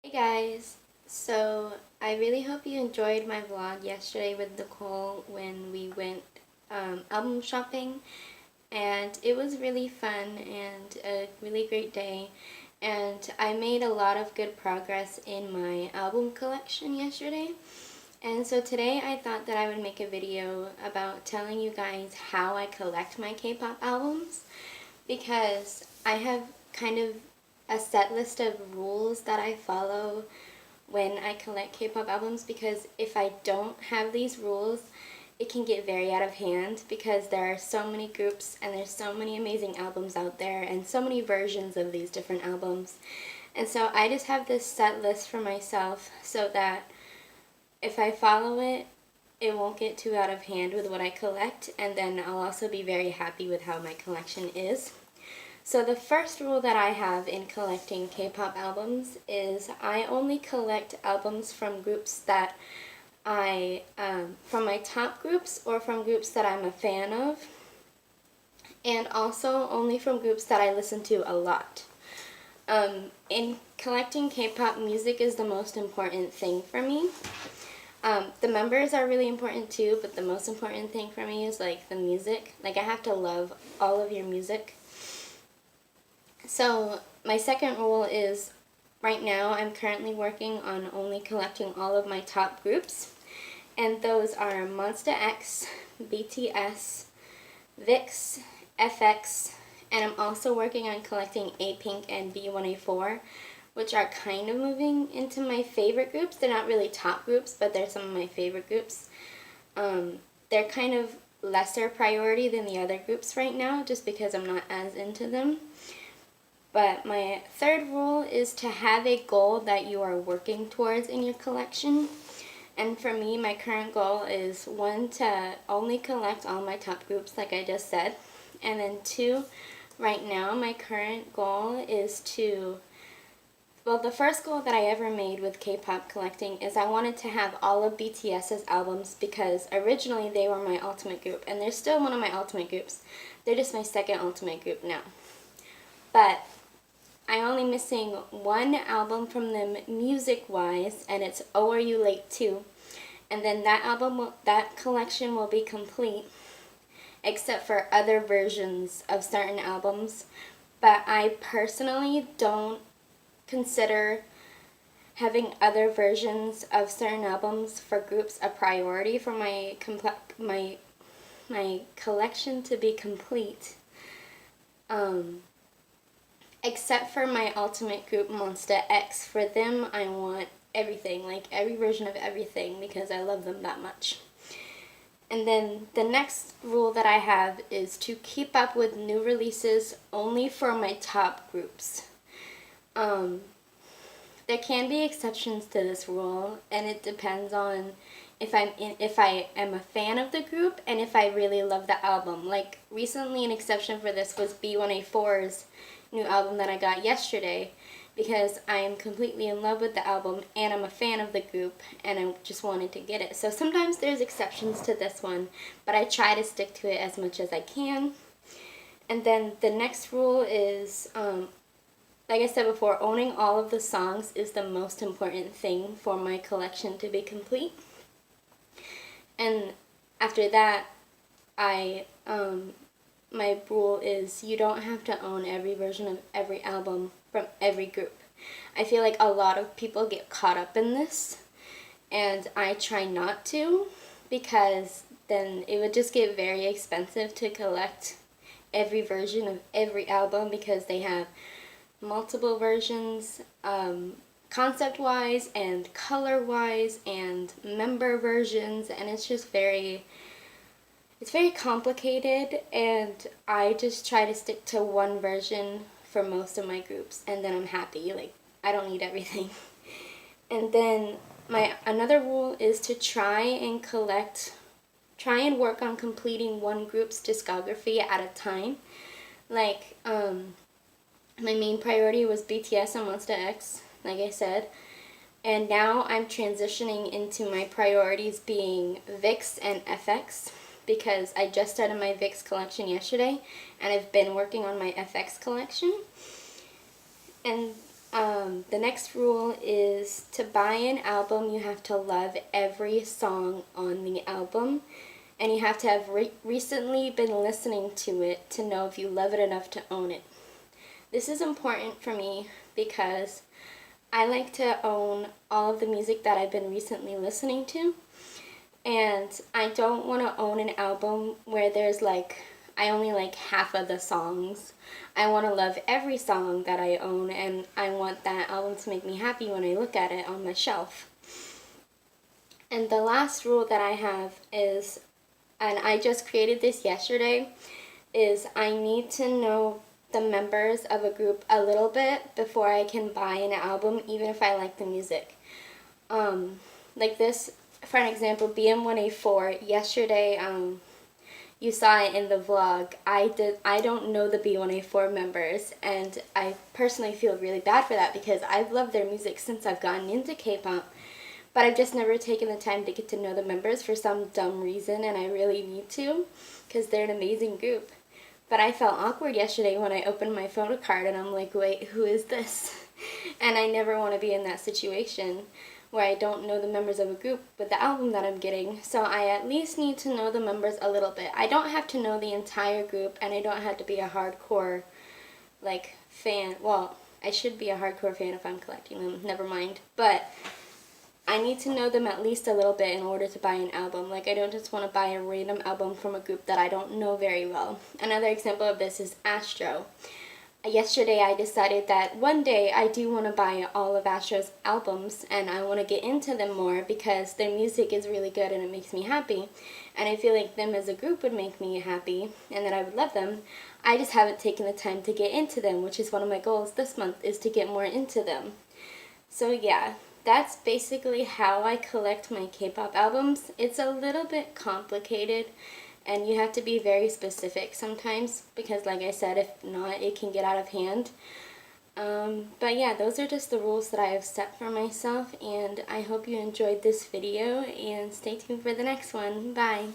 Hey guys, so I really hope you enjoyed my vlog yesterday with Nicole when we went album shopping, and it was really fun and a really great day, and I made a lot of good progress in my album collection yesterday. And so today I thought that I would make a video about telling you guys how I collect my K-pop albums, because I have kind of a set list of rules that I follow when I collect K-pop albums, because if I don't have these rules, it can get very out of hand because there are so many groups and there's so many amazing albums out there and so many versions of these different albums. And so I just have this set list for myself so that if I follow it, it won't get too out of hand with what I collect, and then I'll also be very happy with how my collection is. So the first rule that I have in collecting K-pop albums is I only collect albums from groups that from my top groups or from groups that I'm a fan of, and also only from groups that I listen to a lot. In collecting K-pop, music is the most important thing for me. The members are really important too, but the most important thing for me is like the music. Like I have to love all of your music. So my second rule is, right now I'm currently working on only collecting all of my top groups, and those are Monsta X, BTS, VIX, FX, and I'm also working on collecting A-Pink and B1A4, which are kind of moving into my favorite groups. They're not really top groups, but they're some of my favorite groups. They're kind of lesser priority than the other groups right now, just because I'm not as into them. But my third rule is to have a goal that you are working towards in your collection. And for me, my current goal is 1, to only collect all my top groups like I just said. And then 2, right now my current goal is to, well, the first goal that I ever made with K-pop collecting is I wanted to have all of BTS's albums, because originally they were my ultimate group, and they're still one of my ultimate groups. They're just my second ultimate group now. But I'm only missing one album from them music-wise, and it's Oh Are You Late Too. And then that collection will be complete, except for other versions of certain albums. But I personally don't consider having other versions of certain albums for groups a priority for my collection to be complete. Except for my ultimate group, Monsta X. For them, I want everything, like every version of everything, because I love them that much. And then the next rule that I have is to keep up with new releases only for my top groups. There can be exceptions to this rule, and it depends on if I am a fan of the group and if I really love the album. Like recently, an exception for this was B1A4's new album that I got yesterday, because I am completely in love with the album and I'm a fan of the group and I just wanted to get it. So sometimes there's exceptions to this one, but I try to stick to it as much as I can. And then the next rule is, like I said before, owning all of the songs is the most important thing for my collection to be complete. And after that, my rule is you don't have to own every version of every album from every group. I feel like a lot of people get caught up in this, and I try not to, because then it would just get very expensive to collect every version of every album, because they have multiple versions, concept-wise and color-wise and member versions, and it's very complicated, and I just try to stick to one version for most of my groups, and then I'm happy. Like, I don't need everything. And then another rule is to try and work on completing one group's discography at a time. Like, my main priority was BTS and Monsta X, like I said. And now I'm transitioning into my priorities being VIX and FX, because I just started my VIX collection yesterday, and I've been working on my FX collection. And The next rule is to buy an album, you have to love every song on the album, and you have to have recently been listening to it to know if you love it enough to own it. This is important for me because I like to own all of the music that I've been recently listening to, and I don't want to own an album where there's like, I only like half of the songs. I want to love every song that I own, and I want that album to make me happy when I look at it on my shelf. And the last rule that I have is, and I just created this yesterday, is I need to know the members of a group a little bit before I can buy an album, even if I like the music. Like this, for an example, BM1A4, yesterday, you saw it in the vlog. I don't know the B1A4 members, and I personally feel really bad for that because I've loved their music since I've gotten into K-pop, but I've just never taken the time to get to know the members for some dumb reason, and I really need to because they're an amazing group. But I felt awkward yesterday when I opened my photo card and I'm like, wait, who is this? And I never want to be in that situation where I don't know the members of a group with the album that I'm getting. So I at least need to know the members a little bit. I don't have to know the entire group, and I don't have to be a hardcore like fan. Well, I should be a hardcore fan if I'm collecting them, never mind. But I need to know them at least a little bit in order to buy an album. Like, I don't just want to buy a random album from a group that I don't know very well. Another example of this is Astro. Yesterday I decided that one day I do want to buy all of Astro's albums, and I want to get into them more because their music is really good and it makes me happy. And I feel like them as a group would make me happy and that I would love them. I just haven't taken the time to get into them, which is one of my goals this month, is to get more into them. So yeah, that's basically how I collect my K-pop albums. It's a little bit complicated, and you have to be very specific sometimes because, like I said, if not, it can get out of hand. But yeah, those are just the rules that I have set for myself, and I hope you enjoyed this video, and stay tuned for the next one. Bye!